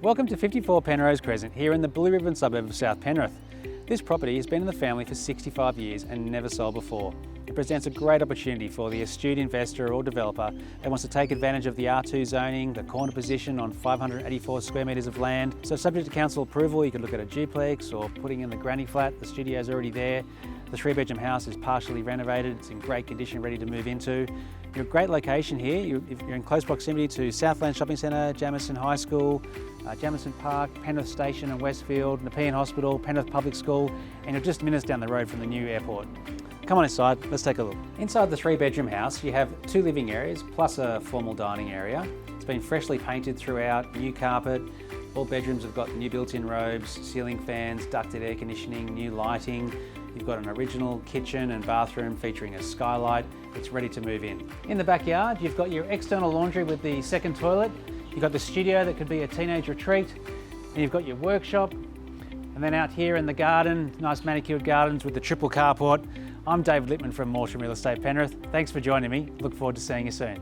Welcome to 54 Penrose Crescent here in the Blue Ribbon suburb of South Penrith. This property has been in the family for 65 years and never sold before. It presents a great opportunity for the astute investor or developer that wants to take advantage of the R2 zoning, the corner position on 584 square metres of land. So subject to council approval, you could look at a duplex or putting in the granny flat. The studio's already there. The 3-bedroom house is partially renovated. It's in great condition, ready to move into. You're a great location here. You're in close proximity to Southland Shopping Centre, Jamison High School, Jamison Park, Penrith Station and Westfield, Nepean Hospital, Penrith Public School, and you're just minutes down the road from the new airport. Come on inside, let's take a look. Inside the 3-bedroom house, you have 2 living areas plus a formal dining area. It's been freshly painted throughout, new carpet. All bedrooms have got new built-in robes, ceiling fans, ducted air conditioning, new lighting. You've got an original kitchen and bathroom featuring a skylight. It's ready to move in. In the backyard, you've got your external laundry with the second toilet. You've got the studio that could be a teenage retreat. And you've got your workshop. And then out here in the garden, nice manicured gardens with the triple carport. I'm David Littman from Morsham Real Estate Penrith. Thanks for joining me. Look forward to seeing you soon.